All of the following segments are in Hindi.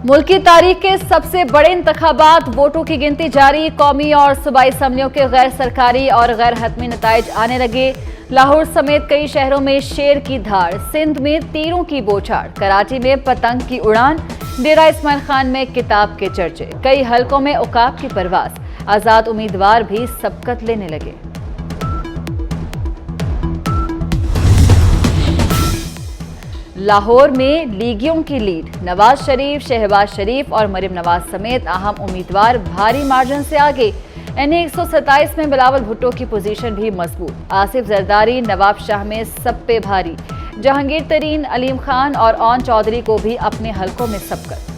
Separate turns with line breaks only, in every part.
मुल्क की तारीख के सबसे बड़े इंतखाबात, वोटों की गिनती जारी। कौमी और सूबाई असम्बलियों के गैर सरकारी और गैर हतमी नताइज आने लगे। लाहौर समेत कई शहरों में शेर की धार, सिंध में तीरों की बौछार, कराची में पतंग की उड़ान, डेरा इस्माइल खान में किताब के चर्चे, कई हलकों में उकाब की परवास। आजाद उम्मीदवार भी सबकत लेने लगे। लाहौर में लीगियों की लीड, नवाज शरीफ, शहबाज शरीफ और मरियम नवाज समेत अहम उम्मीदवार भारी मार्जिन से आगे। एनए 127 में बिलावल भुट्टो की पोजीशन भी मजबूत। आसिफ जरदारी, नवाब शाह में सब पे भारी। जहांगीर तरीन, अलीम खान और ओन चौधरी को भी अपने हलकों में सबकत।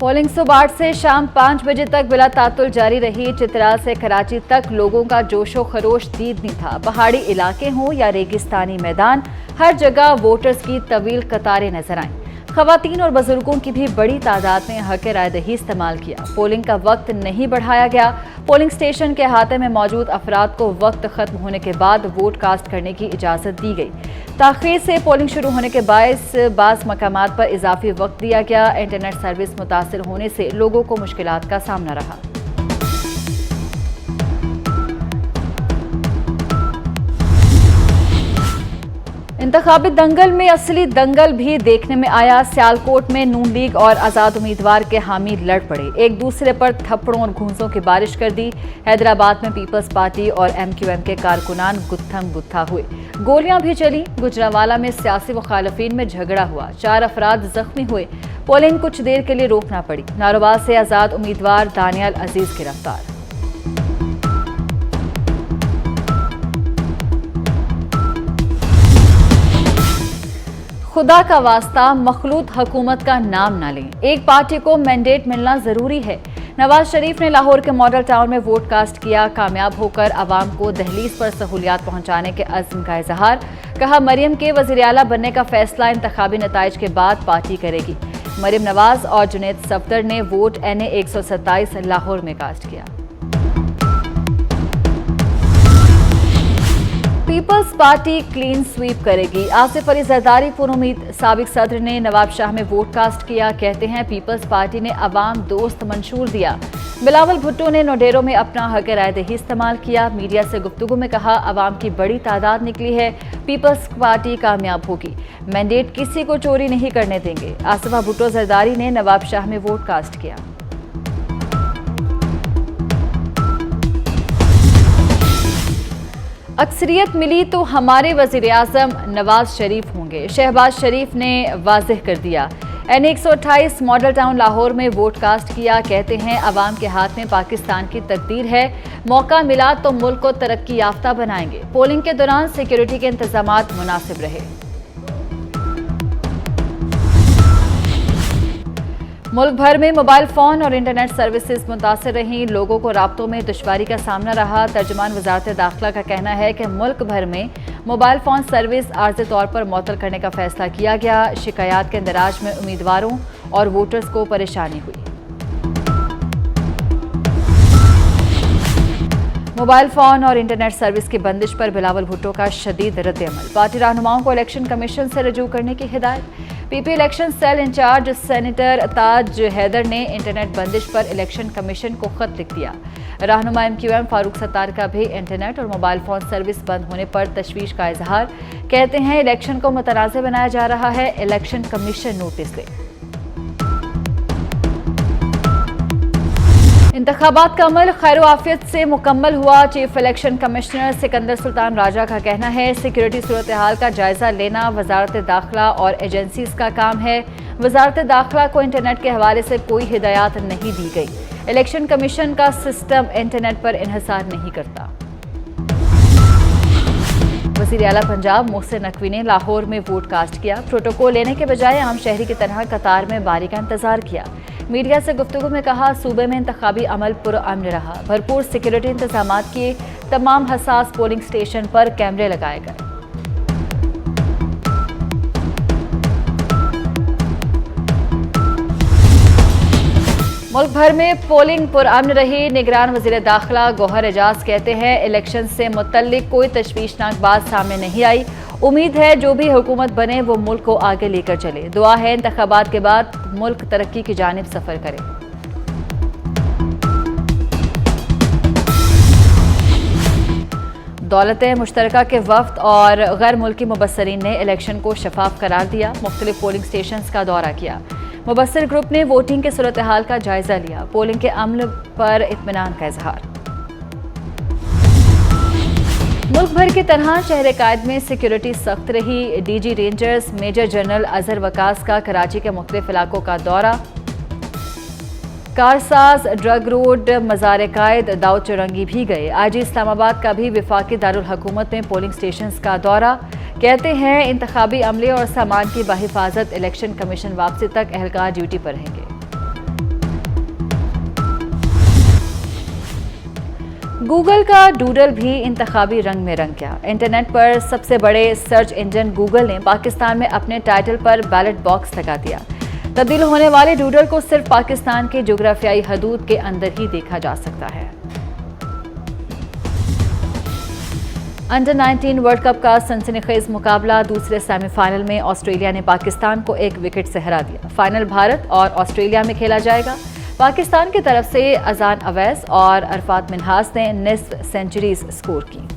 पोलिंग सुबह 8 से शाम 5 बजे तक बिला तातुल जारी रही। चित्राल से कराची तक लोगों का जोशो खरोश दीद नहीं था। पहाड़ी इलाके हों या रेगिस्तानी मैदान, हर जगह वोटर्स की तवील कतारें नजर आईं। खवातीन और बुजुर्गों की भी बड़ी तादाद में हक राय दही इस्तेमाल किया। पोलिंग का वक्त नहीं बढ़ाया गया। पोलिंग स्टेशन के अहाते में मौजूद अफराद को वक्त खत्म होने के बाद वोट कास्ट करने की इजाजत दी गई। ताखीर से पोलिंग शुरू होने के बाज़ मकामात पर इजाफी वक्त दिया गया। इंटरनेट सर्विस मुतासिर होने से लोगों को मुश्किलात का सामना रहा। इंतखाबी दंगल में असली दंगल भी देखने में आया। सियालकोट में नून लीग और आजाद उम्मीदवार के हामी लड़ पड़े, एक दूसरे पर थप्पड़ों और घूंसों की बारिश कर दी। हैदराबाद में पीपल्स पार्टी और एमक्यूएम के कारकुनान गुत्थम गुत्था हुए, गोलियां भी चली। गुजरांवाला में सियासी मुखालफिन में झगड़ा हुआ, 4 अफराद जख्मी हुए। पोलिंग कुछ देर के लिए रोकना पड़ी। नारोबाज से आजाद उम्मीदवार दानियाल अजीज गिरफ्तार। खुदा का वास्ता मखलूत हुकूमत का नाम ना लें, एक पार्टी को मैंडेट मिलना जरूरी है। नवाज शरीफ ने लाहौर के मॉडल टाउन में वोट कास्ट किया। कामयाब होकर आवाम को दहलीज पर सहूलियात पहुंचाने के अज़्म का इजहार। कहा, मरियम के वज़ीर आला बनने का फैसला इंतखाबी नताइज के बाद पार्टी करेगी। मरियम नवाज और जुनैद सफदर ने वोट एनए 127 लाहौर में कास्ट किया। पीपल्स पार्टी क्लीन स्वीप करेगी, आसिफ अली जरदारी पुरुमीद। साबिक सदर ने नवाब शाह में वोट कास्ट किया। कहते हैं पीपल्स पार्टी ने अवाम दोस्त मंशूर दिया। बिलावल भुट्टो ने नोडेरो में अपना हक राय दही इस्तेमाल किया। मीडिया से गुफ्तगू में कहा, अवाम की बड़ी तादाद निकली है, पीपल्स पार्टी कामयाब होगी, मैंडेट किसी को चोरी नहीं करने देंगे। आसिफा भुट्टो जरदारी ने नवाब शाह में वोट कास्ट किया। अक्सरियत मिली तो हमारे वज़ीर आज़म नवाज शरीफ होंगे, शहबाज शरीफ ने वाज़ेह कर दिया। एनए 128 मॉडल टाउन लाहौर में वोट कास्ट किया। कहते हैं अवाम के हाथ में पाकिस्तान की तकदीर है, मौका मिला तो मुल्क को तरक्की याफ्ता बनाएंगे। पोलिंग के दौरान सिक्योरिटी के इंतजामात मुनासिब रहे। मुल्क भर में मोबाइल फ़ोन और इंटरनेट सर्विसेज मुतासर रहीं, लोगों को राब्तों में दुश्वारी का सामना रहा। तर्जुमान वज़ारत दाखिला का कहना है कि मुल्क भर में मोबाइल फ़ोन सर्विस आर्ज़ी तौर पर मुअत्तल करने का फैसला किया गया। शिकायत के इंदराज में उम्मीदवारों और वोटर्स को परेशानी हुई। मोबाइल फ़ोन और इंटरनेट सर्विस की बंदिश पर बिलावल भुट्टो का शदीद रद्द-ए-अमल। पार्टी रहनुमाओं को इलेक्शन कमीशन से रजू करने की हिदायत। PP election cell incharge senator Taj Haider ने इंटरनेट बंदिश पर इलेक्शन कमीशन को खत लिख दिया। रहनुमा एमक्यूएम फारूक सत्तार का भी इंटरनेट और मोबाइल फ़ोन सर्विस बंद होने पर तशवीश का इजहार। कहते हैं इलेक्शन को मुतनाज़ बनाया जा रहा है, इलेक्शन कमीशन नोटिस ले। इंतखाबात का अमल खैर आफियत से मुकम्मल हुआ। Chief election commissioner Sikandar Sultan Raja का कहना है, सिक्योरिटी सूरत हाल का जायजा लेना वजारत दाखिला और एजेंसीज का काम है। वजारत दाखिला को इंटरनेट के हवाले से कोई हिदायत नहीं दी गई। इलेक्शन कमीशन का सिस्टम इंटरनेट पर इन्हिसार नहीं करता। वज़ीर आला पंजाब मोहसिन नकवी ने लाहौर में वोट कास्ट किया। प्रोटोकॉल लेने के बजाय आम शहरी की तरह कतार में बारी का इंतजार किया। मीडिया से गुफ्तगू में कहा, सूबे में इंतखाबी अमल पुरअमन रहा, भरपूर सिक्योरिटी इंतजामात किए, तमाम हसास पोलिंग स्टेशन पर कैमरे लगाए गए। मुल्क भर में पोलिंग पुरअमन रही। निगरान वज़ीर दाखिला गौहर एजाज कहते हैं, इलेक्शन से मुतल्लिक कोई तशवीशनाक बात सामने नहीं आई। उम्मीद है जो भी हुकूमत बने वो मुल्क को आगे लेकर चले। दुआ है इंतखाबात के बाद मुल्क तरक्की की जानिब सफर करे। दौलत मुश्तरका के वफ्द और गैर मुल्की मुबस्सरीन ने इलेक्शन को शफाफ करार दिया। मुख्तलिफ पोलिंग स्टेशंस का दौरा किया। मुबस्सिर ग्रुप ने वोटिंग के सूरत हाल का जायजा लिया। पोलिंग के अमल पर इत्मीनान का इजहार। मुल्क भर की तरह शहर कायद में सिक्योरिटी सख्त रही। DG rangers major general Azhar Waqas का कराची के मुख्तलिफ इलाकों का दौरा। कारसाज, ड्रग रोड, मज़ार कायद, दाऊद चौरंगी भी गए। आज इस्लामाबाद का भी विफाकी दारुल हुकूमत में पोलिंग स्टेशंस का दौरा। कहते हैं इंतखाबी अमले और सामान की बहिफाजत इलेक्शन कमीशन वापसी तक एहलकार ड्यूटी पर रहेंगे। गूगल का डूडल भी इंतखाबी रंग में रंग गया। इंटरनेट पर सबसे बड़े सर्च इंजन गूगल ने पाकिस्तान में अपने टाइटल पर बैलेट बॉक्स लगा दिया। तब्दील होने वाले डूडल को सिर्फ पाकिस्तान के जोग्राफियाई हदूद के अंदर ही देखा जा सकता है। अंडर 19 वर्ल्ड कप का सनसनीखेज मुकाबला। दूसरे सेमीफाइनल में ऑस्ट्रेलिया ने पाकिस्तान को 1 विकेट से हरा दिया। फाइनल भारत और ऑस्ट्रेलिया में खेला जाएगा। पाकिस्तान की तरफ से अजान अवैस और अरफात मिन्हास ने निस्फ सेंचुरीज स्कोर की।